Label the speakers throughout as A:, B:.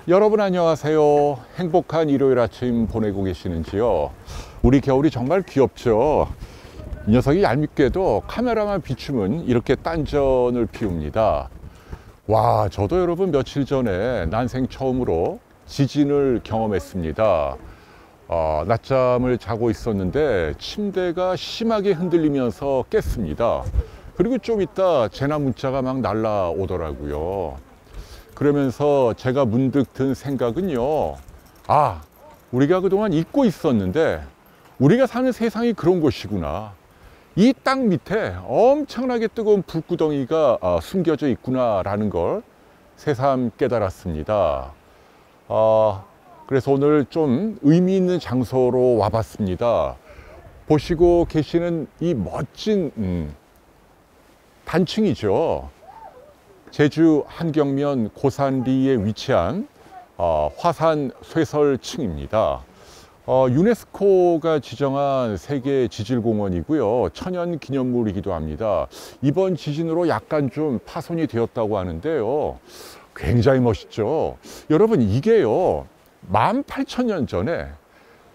A: 여러분 안녕하세요. 행복한 일요일 아침 보내고 계시는지요? 우리 겨울이 정말 귀엽죠? 이 녀석이 얄밉게도 카메라만 비추면 이렇게 딴전을 피웁니다. 와, 저도 여러분 며칠 전에 난생 처음으로 지진을 경험했습니다. 낮잠을 자고 있었는데 침대가 심하게 흔들리면서 깼습니다. 그리고 좀 있다 재난 문자가 막 날라오더라고요. 그러면서 제가 문득 든 생각은요, 우리가 그동안 잊고 있었는데 우리가 사는 세상이 그런 곳이구나. 이 땅 밑에 엄청나게 뜨거운 불구덩이가 숨겨져 있구나 라는 걸 새삼 깨달았습니다. 그래서 오늘 좀 의미 있는 장소로 와봤습니다. 보시고 계시는 이 멋진 단층이죠. 제주 한경면 고산리에 위치한 화산 쇠설층입니다. 유네스코가 지정한 세계 지질공원이고요. 천연기념물이기도 합니다. 이번 지진으로 약간 좀 파손이 되었다고 하는데요. 굉장히 멋있죠. 여러분, 이게요 18,000년 전에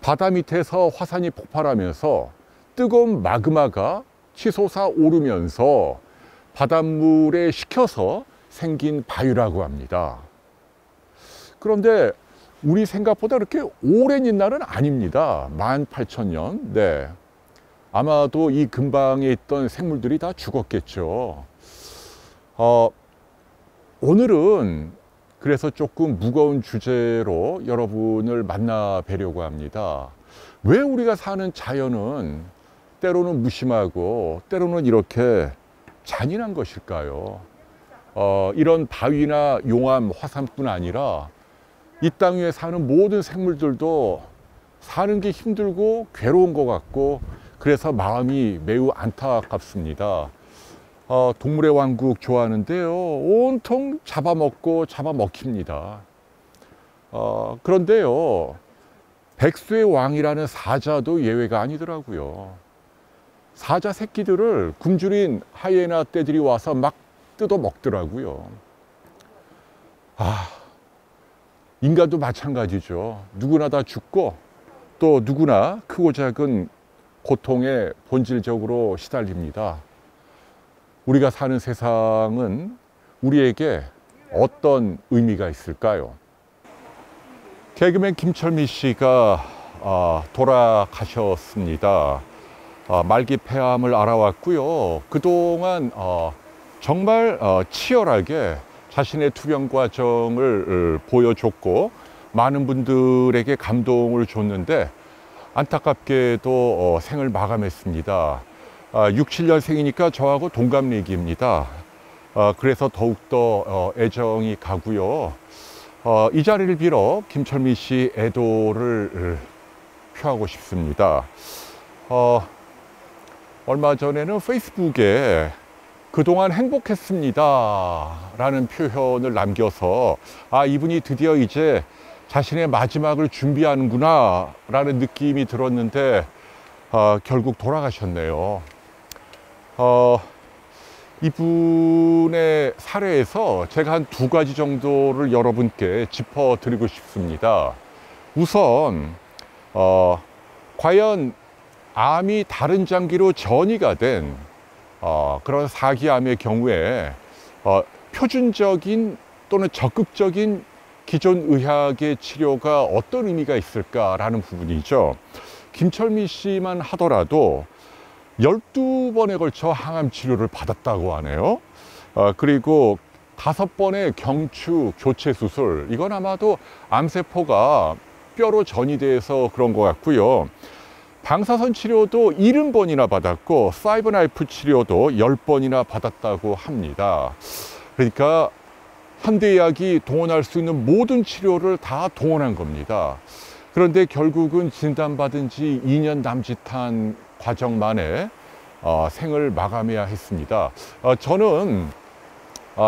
A: 바다 밑에서 화산이 폭발하면서 뜨거운 마그마가 치솟아 오르면서 바닷물에 식혀서 생긴 바위라고 합니다. 그런데 우리 생각보다 그렇게 오랜 옛날은 아닙니다. 18,000년. 네. 아마도 이 근방에 있던 생물들이 다 죽었겠죠. 오늘은 그래서 조금 무거운 주제로 여러분을 만나 뵈려고 합니다. 왜 우리가 사는 자연은 때로는 무심하고 때로는 이렇게 잔인한 것일까요? 이런 바위나 용암, 화산뿐 아니라 이 땅 위에 사는 모든 생물들도 사는 게 힘들고 괴로운 것 같고 그래서 마음이 매우 안타깝습니다. 동물의 왕국 좋아하는데요, 온통 잡아먹고 잡아먹힙니다. 그런데요, 백수의 왕이라는 사자도 예외가 아니더라고요. 사자 새끼들을 굶주린 하이에나 떼들이 와서 막 뜯어 먹더라고요. 인간도 마찬가지죠. 누구나 다 죽고 또 누구나 크고 작은 고통에 본질적으로 시달립니다. 우리가 사는 세상은 우리에게 어떤 의미가 있을까요? 개그맨 김철미 씨가 돌아가셨습니다. 말기 폐암을 알아왔고요. 그동안 정말 치열하게 자신의 투병 과정을 보여줬고 많은 분들에게 감동을 줬는데 안타깝게도 생을 마감했습니다. 67년생이니까 저하고 동갑내기입니다. 그래서 더욱더 애정이 가고요. 이 자리를 빌어 김철미 씨 애도를 표하고 싶습니다. 얼마 전에는 페이스북에 그동안 행복했습니다 라는 표현을 남겨서 이분이 드디어 이제 자신의 마지막을 준비하는구나 라는 느낌이 들었는데 결국 돌아가셨네요. 이분의 사례에서 제가 한 2가지 정도를 여러분께 짚어드리고 싶습니다. 우선 과연 암이 다른 장기로 전이가 된 그런 사기암의 경우에 표준적인 또는 적극적인 기존 의학의 치료가 어떤 의미가 있을까라는 부분이죠. 김철미 씨만 하더라도 12번에 걸쳐 항암 치료를 받았다고 하네요. 그리고 5번의 경추 교체 수술, 이건 아마도 암세포가 뼈로 전이돼서 그런 것 같고요. 방사선 치료도 70번이나 받았고 사이버나이프 치료도 10번이나 받았다고 합니다. 그러니까 현대의학이 동원할 수 있는 모든 치료를 다 동원한 겁니다. 그런데 결국은 진단받은 지 2년 남짓한 과정 만에 생을 마감해야 했습니다. 저는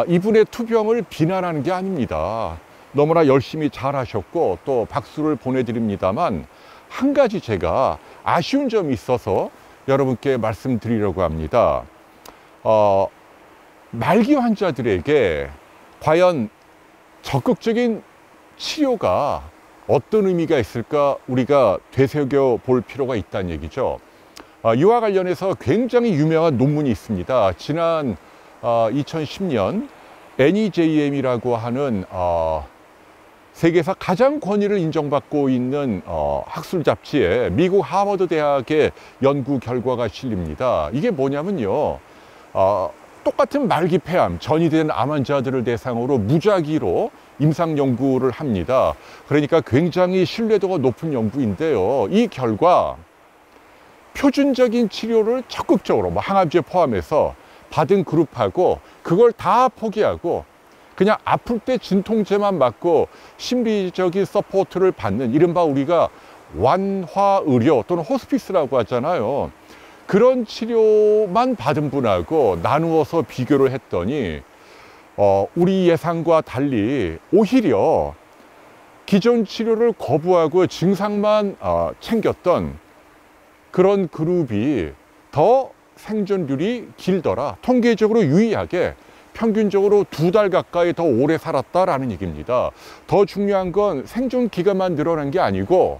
A: 이분의 투병을 비난하는 게 아닙니다. 너무나 열심히 잘하셨고 또 박수를 보내드립니다만 한 가지 제가 아쉬운 점이 있어서 여러분께 말씀드리려고 합니다. 말기 환자들에게 과연 적극적인 치료가 어떤 의미가 있을까 우리가 되새겨 볼 필요가 있다는 얘기죠. 이와 관련해서 굉장히 유명한 논문이 있습니다. 지난 2010년 NEJM이라고 하는 세계에서 가장 권위를 인정받고 있는 학술 잡지에 미국 하버드 대학의 연구 결과가 실립니다. 이게 뭐냐면요, 똑같은 말기폐암, 전이된 암 환자들을 대상으로 무작위로 임상 연구를 합니다. 그러니까 굉장히 신뢰도가 높은 연구인데요, 이 결과 표준적인 치료를 적극적으로 항암제 포함해서 받은 그룹하고 그걸 다 포기하고 그냥 아플 때 진통제만 맞고 심리적인 서포트를 받는, 이른바 우리가 완화의료 또는 호스피스라고 하잖아요. 그런 치료만 받은 분하고 나누어서 비교를 했더니 우리 예상과 달리 오히려 기존 치료를 거부하고 증상만 챙겼던 그런 그룹이 더 생존율이 길더라. 통계적으로 유의하게 평균적으로 2달 가까이 더 오래 살았다라는 얘기입니다. 더 중요한 건 생존 기간만 늘어난 게 아니고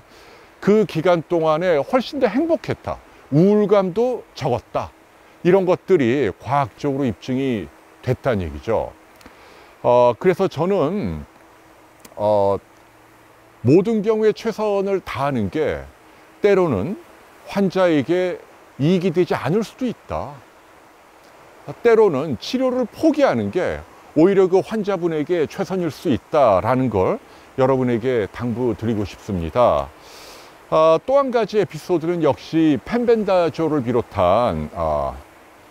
A: 그 기간 동안에 훨씬 더 행복했다, 우울감도 적었다, 이런 것들이 과학적으로 입증이 됐다는 얘기죠. 그래서 저는 모든 경우에 최선을 다하는 게 때로는 환자에게 이익이 되지 않을 수도 있다. 때로는 치료를 포기하는 게 오히려 그 환자분에게 최선일 수 있다라는 걸 여러분에게 당부드리고 싶습니다. 또 한 가지 에피소드는 역시 펜벤다조를 비롯한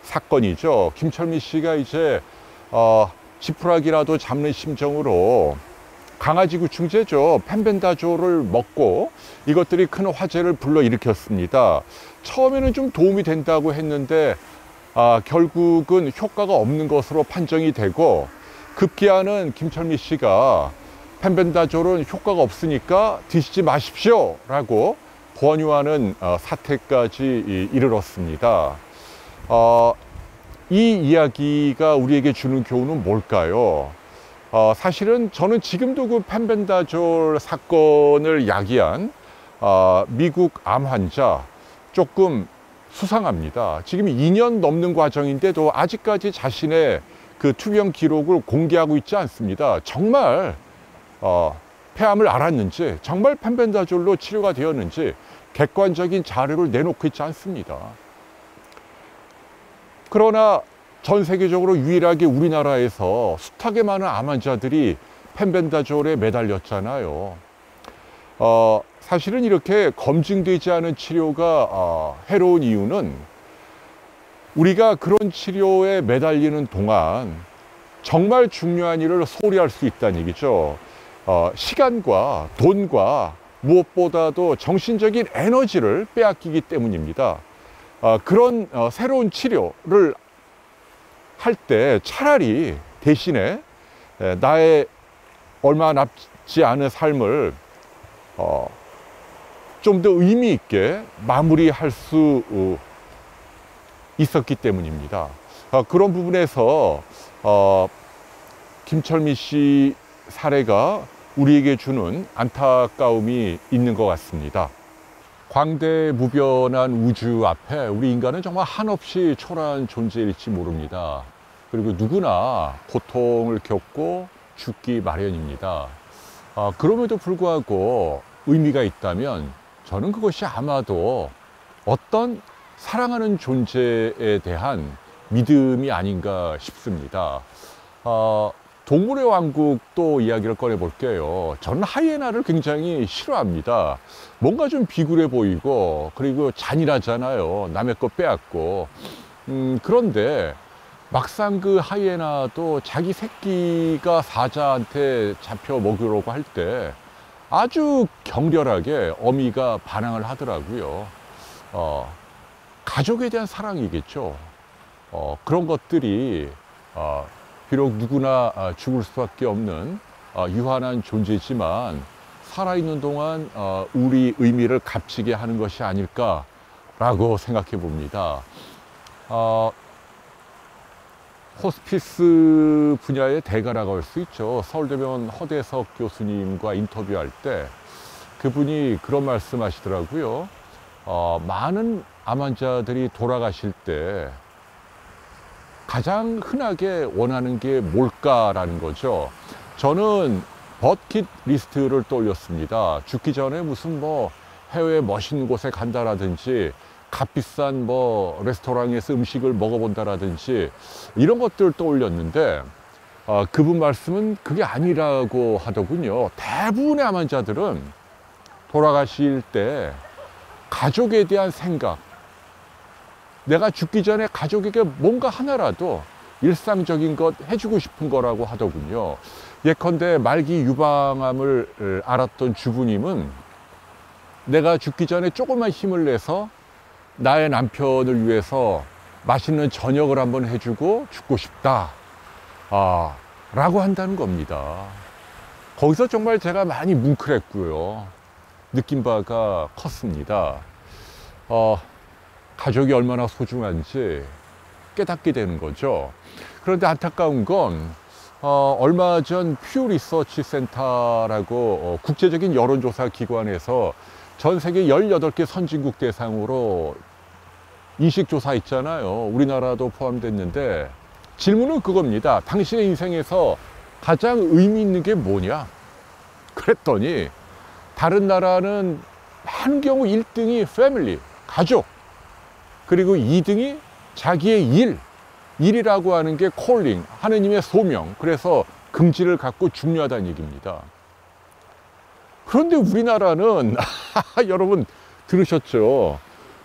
A: 사건이죠. 김철미 씨가 이제 지푸라기라도 잡는 심정으로 강아지 구충제죠, 펜벤다조를 먹고 이것들이 큰 화제를 불러일으켰습니다. 처음에는 좀 도움이 된다고 했는데 결국은 효과가 없는 것으로 판정이 되고, 급기야는 김철미 씨가 펜벤다졸은 효과가 없으니까 드시지 마십시오 라고 권유하는 사태까지 이르렀습니다. 이 이야기가 우리에게 주는 교훈은 뭘까요? 사실은 저는 지금도 그 펜벤다졸 사건을 야기한 미국 암 환자 조금 수상합니다. 지금 2년 넘는 과정인데도 아직까지 자신의 그 투병 기록을 공개하고 있지 않습니다. 정말 폐암을 앓았는지, 정말 펜벤다졸로 치료가 되었는지 객관적인 자료를 내놓고 있지 않습니다. 그러나 전 세계적으로 유일하게 우리나라에서 숱하게 많은 암 환자들이 펜벤다졸에 매달렸잖아요. 사실은 이렇게 검증되지 않은 치료가 해로운 이유는 우리가 그런 치료에 매달리는 동안 정말 중요한 일을 소홀히 할 수 있다는 얘기죠. 시간과 돈과 무엇보다도 정신적인 에너지를 빼앗기기 때문입니다. 그런 새로운 치료를 할 때 차라리 대신에 나의 얼마 남지 않은 삶을 좀 더 의미 있게 마무리할 수 있었기 때문입니다. 그런 부분에서 김철미 씨 사례가 우리에게 주는 안타까움이 있는 것 같습니다. 광대무변한 우주 앞에 우리 인간은 정말 한없이 초라한 존재일지 모릅니다. 그리고 누구나 고통을 겪고 죽기 마련입니다. 그럼에도 불구하고 의미가 있다면 저는 그것이 아마도 어떤 사랑하는 존재에 대한 믿음이 아닌가 싶습니다. 동물의 왕국 또 이야기를 꺼내 볼게요. 저는 하이에나를 굉장히 싫어합니다. 뭔가 좀 비굴해 보이고 그리고 잔인하잖아요. 남의 거 빼앗고. 그런데 막상 그 하이에나도 자기 새끼가 사자한테 잡혀 먹으려고 할 때 아주 격렬하게 어미가 반항을 하더라고요. 가족에 대한 사랑이겠죠. 그런 것들이 비록 누구나 죽을 수밖에 없는 유한한 존재지만 살아있는 동안 우리 의미를 값지게 하는 것이 아닐까라고 생각해 봅니다. 호스피스 분야의 대가라고 할 수 있죠. 서울대병원 허대석 교수님과 인터뷰할 때 그분이 그런 말씀 하시더라고요. 많은 암 환자들이 돌아가실 때 가장 흔하게 원하는 게 뭘까라는 거죠. 저는 버킷 리스트를 떠올렸습니다. 죽기 전에 무슨 뭐 해외 멋있는 곳에 간다라든지 값비싼 뭐 레스토랑에서 음식을 먹어본다라든지 이런 것들을 떠올렸는데 그분 말씀은 그게 아니라고 하더군요. 대부분의 암 환자들은 돌아가실 때 가족에 대한 생각, 내가 죽기 전에 가족에게 뭔가 하나라도 일상적인 것 해주고 싶은 거라고 하더군요. 예컨대 말기 유방암을 앓았던 주부님은 내가 죽기 전에 조금만 힘을 내서 나의 남편을 위해서 맛있는 저녁을 한번 해주고 죽고 싶다 라고 한다는 겁니다. 거기서 정말 제가 많이 뭉클했고요. 느낀 바가 컸습니다. 가족이 얼마나 소중한지 깨닫게 되는 거죠. 그런데 안타까운 건 얼마 전 퓨 리서치 센터라고 국제적인 여론조사 기관에서 전 세계 18개 선진국 대상으로 인식조사 있잖아요. 우리나라도 포함됐는데 질문은 그겁니다. 당신의 인생에서 가장 의미 있는 게 뭐냐? 그랬더니 다른 나라는 많은 경우 1등이 패밀리, 가족, 그리고 2등이 자기의 일이라고 하는 게 콜링, 하느님의 소명, 그래서 긍지를 갖고 중요하다는 얘기입니다. 그런데 우리나라는 여러분 들으셨죠?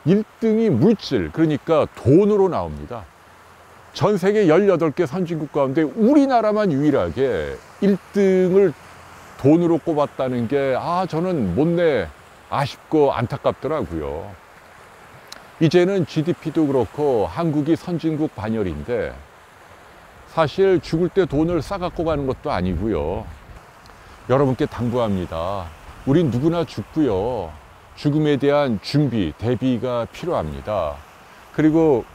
A: 1등이 물질, 그러니까 돈으로 나옵니다. 전 세계 18개 선진국 가운데 우리나라만 유일하게 1등을 돈으로 꼽았다는 게 저는 못내 아쉽고 안타깝더라고요. 이제는 GDP도 그렇고 한국이 선진국 반열인데 사실 죽을 때 돈을 싸갖고 가는 것도 아니고요. 여러분께 당부합니다. 우린 누구나 죽고요. 죽음에 대한 준비, 대비가 필요합니다. 그리고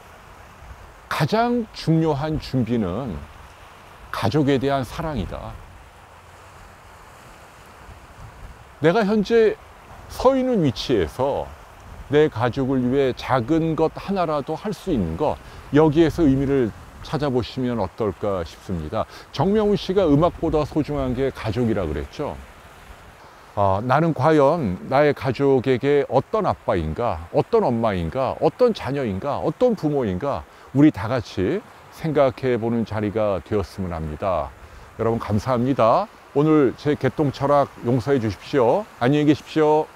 A: 가장 중요한 준비는 가족에 대한 사랑이다. 내가 현재 서 있는 위치에서 내 가족을 위해 작은 것 하나라도 할 수 있는 것, 여기에서 의미를 찾아보시면 어떨까 싶습니다. 정명훈 씨가 음악보다 소중한 게 가족이라 그랬죠. 나는 과연 나의 가족에게 어떤 아빠인가, 어떤 엄마인가, 어떤 자녀인가, 어떤 부모인가, 우리 다 같이 생각해 보는 자리가 되었으면 합니다. 여러분 감사합니다. 오늘 제 개똥 철학 용서해 주십시오. 안녕히 계십시오.